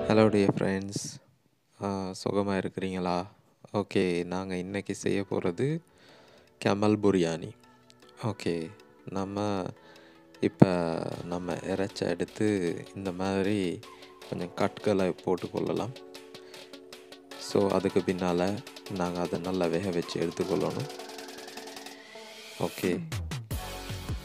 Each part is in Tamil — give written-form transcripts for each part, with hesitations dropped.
ஹலோ டியர் ஃப்ரெண்ட்ஸ், சுகமாக இருக்கிறீங்களா? ஓகே, நாங்கள் இன்றைக்கி செய்ய போகிறது camal பிரியாணி. ஓகே, நம்ம இப்போ இறைச்சி எடுத்து இந்த மாதிரி கொஞ்சம் கட்களை போட்டுக்கொள்ளலாம். ஸோ அதுக்கு பின்னால் நாங்கள் அதை நல்லா வேக வச்சு எடுத்துக்கொள்ளணும். ஓகே,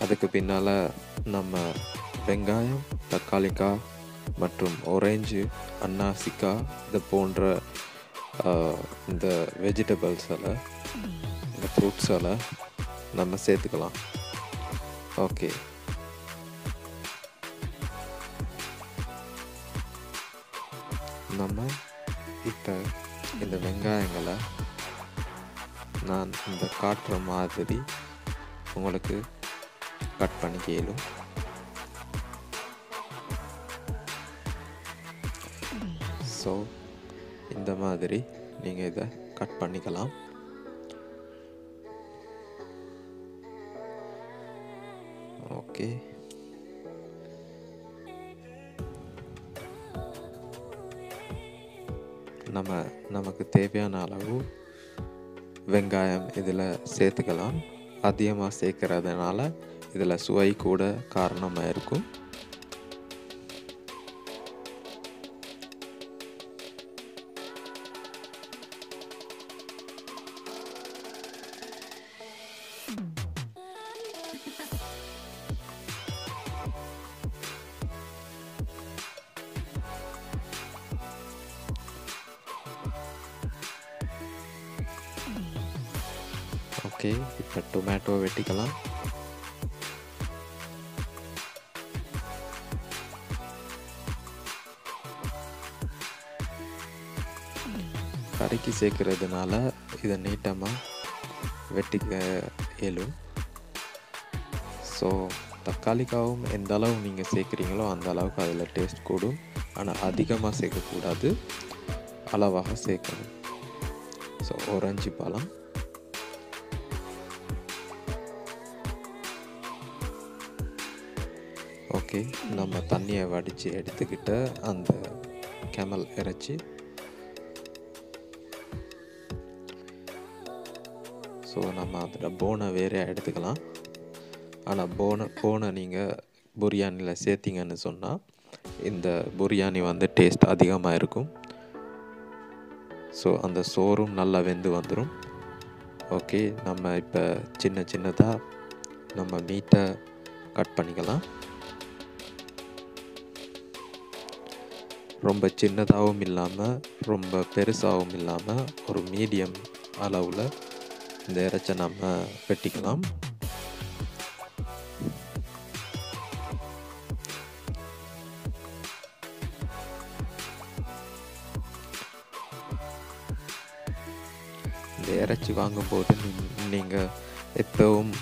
அதுக்கு பின்னால் நம்ம வெங்காயம், தக்காளிக்காய் மற்றும் ஆரஞ்சு, அன்னாசிக்காய் இது போன்ற இந்த வெஜிடபிள்ஸில் இந்த ஃப்ரூட்ஸில் நம்ம சேர்த்துக்கலாம். ஓகே, நம்ம இப்போ இந்த வெங்காயங்களை நான் இந்த காட்டுற மாதிரி உங்களுக்கு கட் பண்ணிக்க இயலும். ஸோ இந்த மாதிரி நீங்கள் இதை கட் பண்ணிக்கலாம். ஓகே, நமக்கு தேவையான அளவு வெங்காயம் இதில் சேர்த்துக்கலாம். அதிகமாக சேர்க்கறதுனால இதில் சுவை கூட காரணமாக இருக்கும். ஓகே, இப்போ டொமேட்டோ வெட்டிக்கலாம். கறிக்கு சேர்க்கறதுனால இதை நீட்டமாக வெட்டிக்க இயலும். ஸோ தக்காளிக்காவும் எந்த அளவு நீங்கள் சேர்க்குறீங்களோ அந்த அளவுக்கு அதில் டேஸ்ட் கூடும். ஆனால் அதிகமாக சேர்க்கக்கூடாது, அளவாக சேர்க்கணும். ஸோ ஆரஞ்சு பழம், ஓகே, நம்ம தண்ணியை வடித்து எடுத்துக்கிட்ட அந்த கேமல் இறைச்சி. ஸோ நம்ம அதில் போனை வேற எடுத்துக்கலாம். ஆனால் போனை நீங்கள் பிரியாணியில் சேர்த்திங்கன்னு சொன்னால் இந்த பிரியாணி டேஸ்ட் அதிகமாக இருக்கும். ஸோ அந்த சோறும் நல்லா வெந்து வந்துடும். ஓகே, நம்ம இப்போ சின்னதாக நம்ம மீட்டை கட் பண்ணிக்கலாம். ரொம்ப சின்னதாகவும் இல்லாமல் ரொம்ப பெருசாகவும் இல்லாமல் ஒரு மீடியம் அளவில் இந்த இறைச்சை நம்ம வெட்டிக்கலாம். இந்த இறைச்சி வாங்கும்போது நீங்கள் எப்பவும்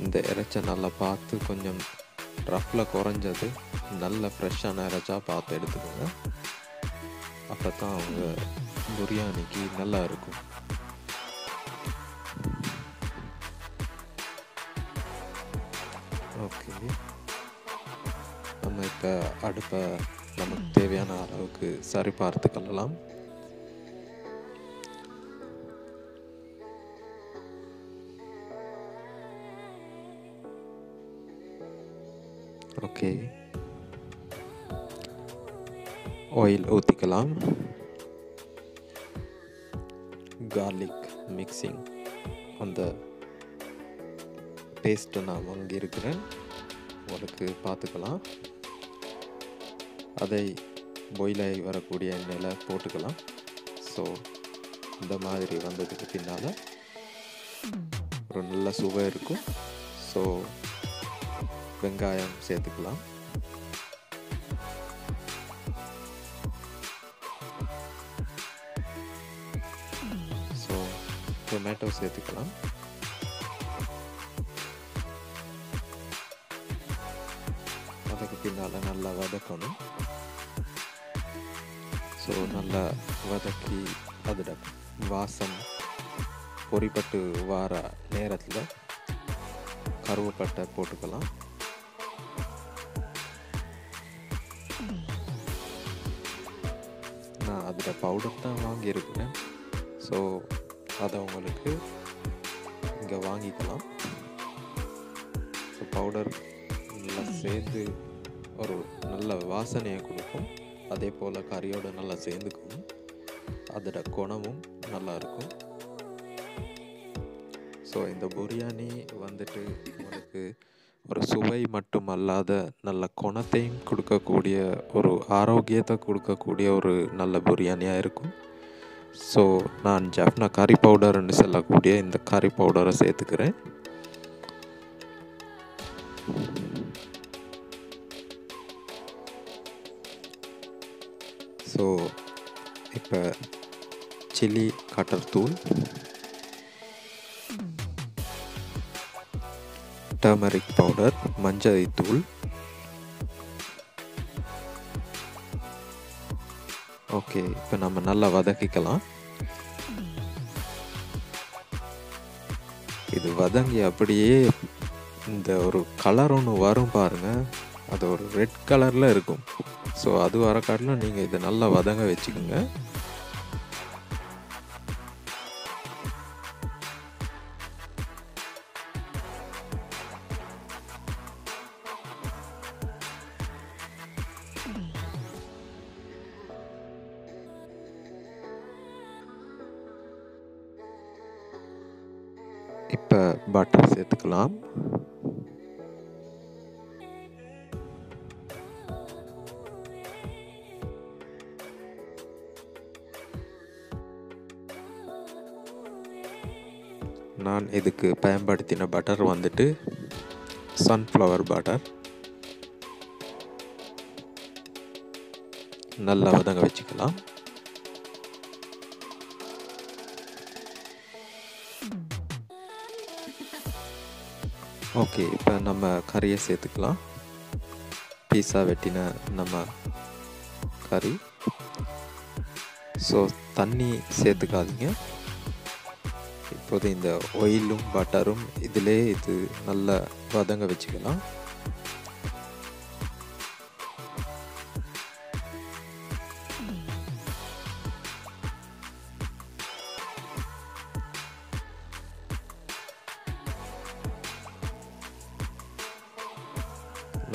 இந்த இறைச்சை நல்லா பார்த்து கொஞ்சம் ரஃப்பில் குறைஞ்சது நல்ல ஃப்ரெஷ்ஷான இறைச்சா பார்த்து எடுத்துக்கோங்க. அப்போ தான் அவங்க பிரியாணிக்கு நல்லா இருக்கும். ஓகே, நம்ம இப்போ அடுப்பை நமக்கு தேவையான அளவுக்கு சரி பார்த்துக்கொள்ளலாம். ஓகே, ஆயில் ஊற்றிக்கலாம். கார்லிக் மிக்சிங் அந்த பேஸ்ட்டை நான் வாங்கி இருக்கிறேன், உங்களுக்கு பார்த்துக்கலாம். அதை பாயில் ஆகி வரக்கூடிய எண்ணெயில் போட்டுக்கலாம். ஸோ இந்த மாதிரி வந்ததுக்கு பின்னால் ஒரு நல்ல சுவை இருக்கும். ஸோ வெங்காயம் சேர்த்துக்கலாம். ஸோ டொமேட்டோ சேர்த்துக்கலாம். அதுக்கு பின்னால் நல்லா வதக்கணும். ஸோ நல்லா வதக்கி அதோட வாசம் பொரிப்பட்டு வார நேரத்தில் கருவேப்பட்டை போட்டுக்கலாம். நான் அதில் பவுடர் தான் வாங்கியிருக்கிறேன். ஸோ அதை உங்களுக்கு இங்கே வாங்கிக்கலாம். ஸோ பவுடர் நல்லா சேர்ந்து ஒரு நல்ல வாசனையை கொடுக்கும். அதே போல் கறியோடு நல்லா சேர்ந்துக்கும். அதோட குணமும் நல்லாயிருக்கும். ஸோ இந்த பிரியாணி வந்துட்டு உங்களுக்கு ஒரு சுவை மட்டுமல்லாத நல்ல குணத்தையும் கொடுக்கக்கூடிய, ஒரு ஆரோக்கியத்தை கொடுக்கக்கூடிய ஒரு நல்ல பிரியாணியாக இருக்கும். ஸோ நான் ஜப்னா கறி பவுடர்னு சொல்லக்கூடிய இந்த கறி பவுடரை சேர்த்துக்கிறேன். ஸோ இப்போ சில்லி கட்டர் தூள், டர்மரிக் பவுடர், மஞ்சள் தூள், ஓகே. இப்போ நம்ம நல்லா வதக்கிக்கலாம். இது வதங்கி அப்படியே இந்த ஒரு கலர் ஒன்று வரும் பாருங்கள், அது ஒரு ரெட் கலரில் இருக்கும். ஸோ அது வர காட்டிலும் நீங்கள் இதை நல்லா வதங்க வச்சுக்கோங்க. இப்போ பட்டர் சேர்த்துக்கலாம். நான் இதுக்கு பயன்படுத்தின பட்டர் வந்துட்டு சன்ஃப்ளவர் பட்டர். நல்லா வதங்க வச்சுக்கலாம். ஓகே, இப்போ நம்ம கறியை சேர்த்துக்கலாம். பீஸா வெட்டின நம்ம கறி. ஸோ தண்ணி சேர்த்துக்காதீங்க. இப்போது இந்த ஆயிலும் பட்டரும் இதிலே இது நல்லா வதங்க வச்சுக்கலாம்.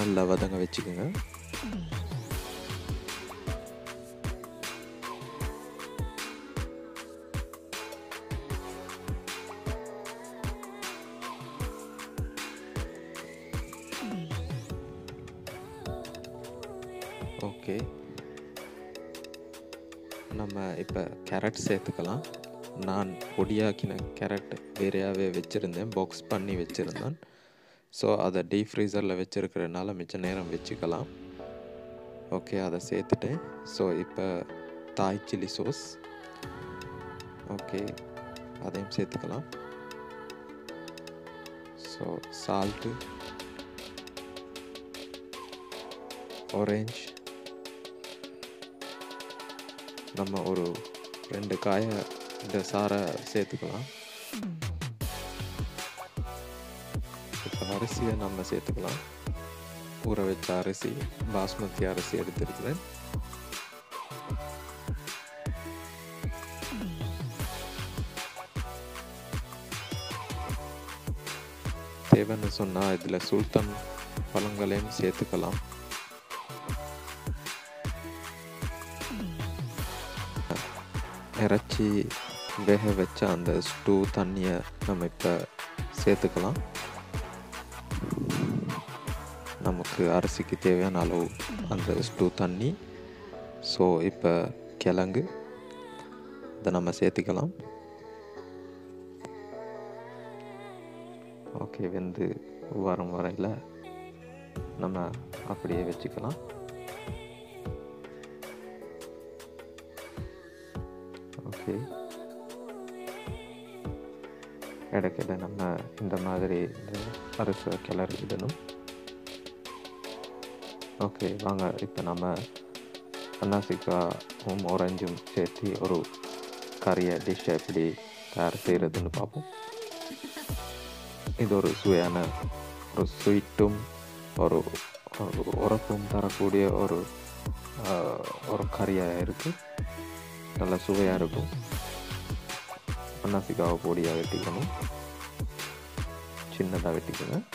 நல்லா வதங்க வச்சுக்கோங்க. ஓகே, நம்ம இப்போ கேரட் சேர்த்துக்கலாம். நான் பொடியாக்கின கேரட் வேறையாகவே வச்சுருந்தேன், பாக்ஸ் பண்ணி வச்சுருந்தேன். ஸோ அதை டீப் ஃப்ரீசரில் வச்சுருக்கிறதுனால மிச்ச நேரம் வச்சுக்கலாம். ஓகே, அதை சேர்த்துட்டேன். ஸோ இப்போ தாய் சில்லி சோஸ், ஓகே, அதையும் சேர்த்துக்கலாம். ஸோ சால்ட்டு, ஆரஞ்ச், நம்ம ஒரு 2 காயை இந்த சாரை சேர்த்துக்கலாம். இப்போ அரிசியை நம்ம சேர்த்துக்கலாம். ஊற வச்ச அரிசி, பாஸ்மதி அரிசி எடுத்துருக்கிறேன். தேவைன்னு சொன்னால் இதில் சுல்தான் பழங்களையும் சேர்த்துக்கலாம். இறைச்சி வேக வச்ச அந்த ஸ்டூ தண்ணியை நம்ம இப்போ சேர்த்துக்கலாம். நமக்கு அரிசிக்கு தேவையான அளவு அந்த ஸ்டூ தண்ணி. ஸோ இப்போ கிழங்கு இதை நம்ம சேர்த்துக்கலாம். ஓகே, வெந்து வரும் வரையில் நம்ம அப்படியே வச்சுக்கலாம். ஓகே, இடைக்கிட நம்ம இந்த மாதிரி இந்த அரிசி கிளறி விடணும். ஓகே, வாங்க இப்போ நம்ம அன்னாசிக்காவும் ஆரஞ்சும் சேர்த்து ஒரு கறியை டிஷ்ஷை எப்படி தயார் செய்கிறதுன்னு பார்ப்போம். இது ஒரு சுவையான, ஒரு ஸ்வீட்டும் ஒரு உரப்பும் தரக்கூடிய ஒரு கறியாக இருக்குது. நல்லா சுவையாக இருக்கும். அன்னாசிக்காவை பொடியாக வெட்டிக்கணும், சின்னதாக வெட்டிக்கணும்.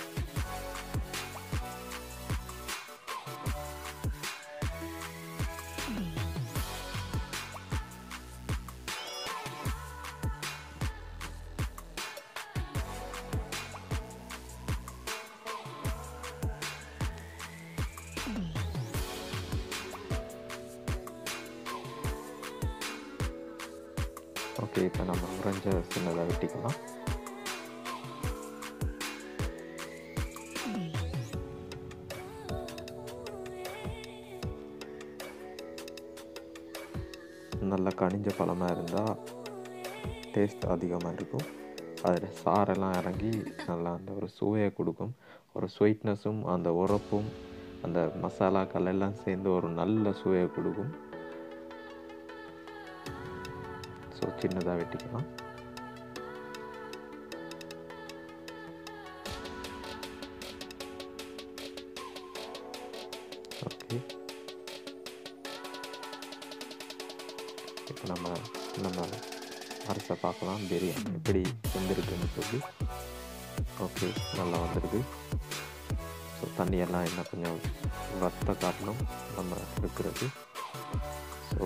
ஓகே, இப்போ நம்ம உறைஞ்ச சின்னதாக வெட்டிக்கலாம். நல்லா கனிஞ்ச பழமாக இருந்தால் டேஸ்ட் அதிகமாக இருக்கும். அதில் சாரெல்லாம் இறங்கி நல்லா அந்த ஒரு சுவையை கொடுக்கும். ஒரு ஸ்வீட்னஸும் அந்த உரப்பும் அந்த மசாலாக்கள் எல்லாம் சேர்ந்து ஒரு நல்ல சுவையை கொடுக்கும். ஸோ சின்னதாக வெட்டிக்கலாம். ஓகே, இப்போ நம்ம அரிசை பார்க்கலாம் பிரியாணி எப்படி வெந்திருக்குன்னு சொல்லி. ஓகே, நல்லா வந்துடுது. ஸோ தண்ணியெல்லாம் என்ன கொஞ்சம் வத்த காட்டணும் நம்ம இருக்கிறது. ஸோ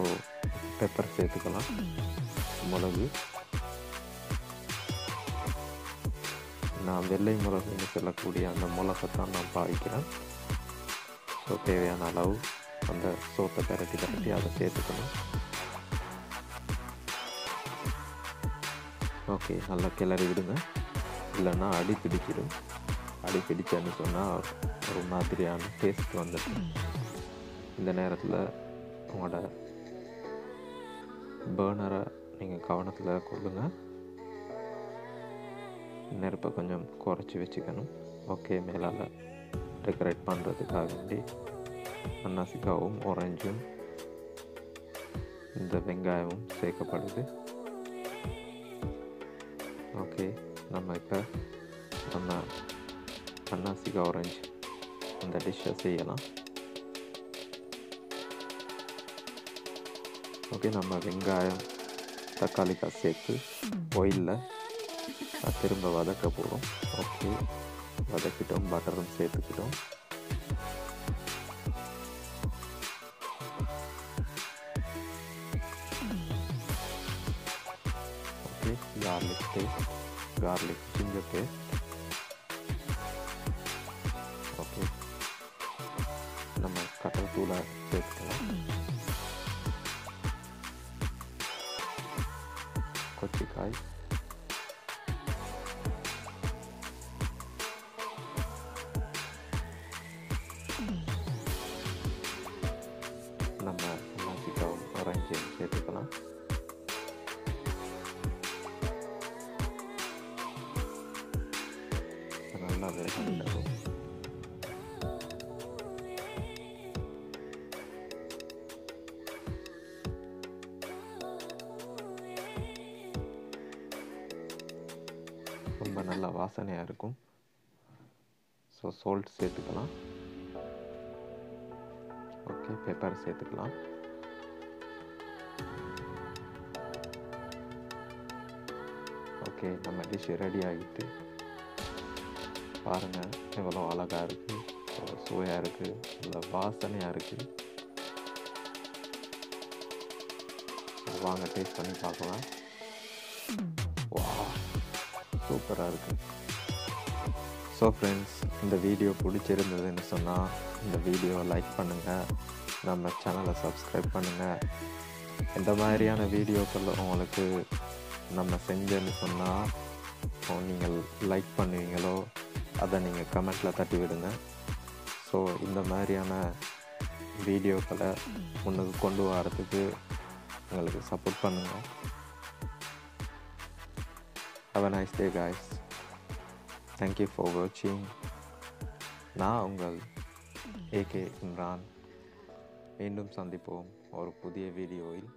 பெப்பர் சேர்த்துக்கலாம், மிளகு. நான் வெள்ளை மிளகுன்னு சொல்லக்கூடிய அந்த மிளகைத்தான் நான் பாவிக்கிறேன். ஸோ தேவையான அளவு அந்த சோத்தை பிரட்டி அதை சேர்த்துக்கணும். ஓகே, நல்லா கிளறி விடுங்க, இல்லைன்னா அடி பிடிச்சிடும். அடி பிடிச்சேன்னு சொன்னால் ஒரு மாதிரியான டேஸ்ட் வந்துடும். இந்த நேரத்தில் உங்களோட பர்னரை நீங்கள் கவனத்தில் கொள்ளுங்க, நெருப்பை கொஞ்சம் குறைச்சி வச்சுக்கணும். ஓகே, மேலால் டெக்கரேட் பண்ணுறதுக்காக வேண்டி அன்னாசிக்காவும் ஆரஞ்சும் இந்த வெங்காயமும் சேர்க்கப்படுது. ஓகே, நம்ம இப்போ அன்னாசிக்காய் ஆரஞ்சு அந்த டிஷ்ஷை செய்யலாம். ஓகே, நம்ம வெங்காயம் தக்காளிக்காய் சேர்த்து ஆயிலில் திரும்ப வதக்க போகிறோம். ஓகே, வதக்கிட்டோம், பட்டரும் சேர்த்துக்கிட்டோம். Okay, garlic ginger paste. Okay, நம்ம கட்டல் தூளை சேர்த்துக்கலாம். கொச்சிக்காய், நம்ம அன்னாசிக்காவும் ஆரஞ்சையும் சேர்த்துக்கலாம். நல்லா வேகட்டும். ரொம்ப நல்லா வாசனையாக இருக்கும். ஸோ சால்ட் சேர்த்துக்கலாம். ஓகே, பெப்பர் சேர்த்துக்கலாம். ஓகே, நம்ம டிஷ் ரெடி ஆகிட்டு பாருங்கள் எவ்வளோ அழகாக இருக்குது, எவ்வளோ சுவையாக இருக்குது, எவ்வளோ வாசனையாக இருக்குது. வாங்க டேஸ்ட் பண்ணி பார்க்கலாம். வா, சூப்பராக இருக்குது. ஸோ ஃப்ரெண்ட்ஸ், இந்த வீடியோ பிடிச்சிருந்ததுன்னு சொன்னால் இந்த வீடியோவை லைக் பண்ணுங்கள், நம்ம சேனலை சப்ஸ்கிரைப் பண்ணுங்கள். எந்த மாதிரியான வீடியோக்கள் உங்களுக்கு நம்ம செஞ்சேன்னு சொன்னால் நீங்கள் லைக் பண்ணுவீங்களோ அதை நீங்கள் கமெண்ட்டில் தட்டி விடுங்க. ஸோ இந்த மாதிரியான வீடியோக்களை முன்னுக்கு கொண்டு வரதுக்கு எங்களுக்கு சப்போர்ட் பண்ணுங்கள். Have a nice day guys. Thank you for watching. நான் உங்கள் AK இம்ரான். மீண்டும் சந்திப்போம் ஒரு புதிய வீடியோவில்.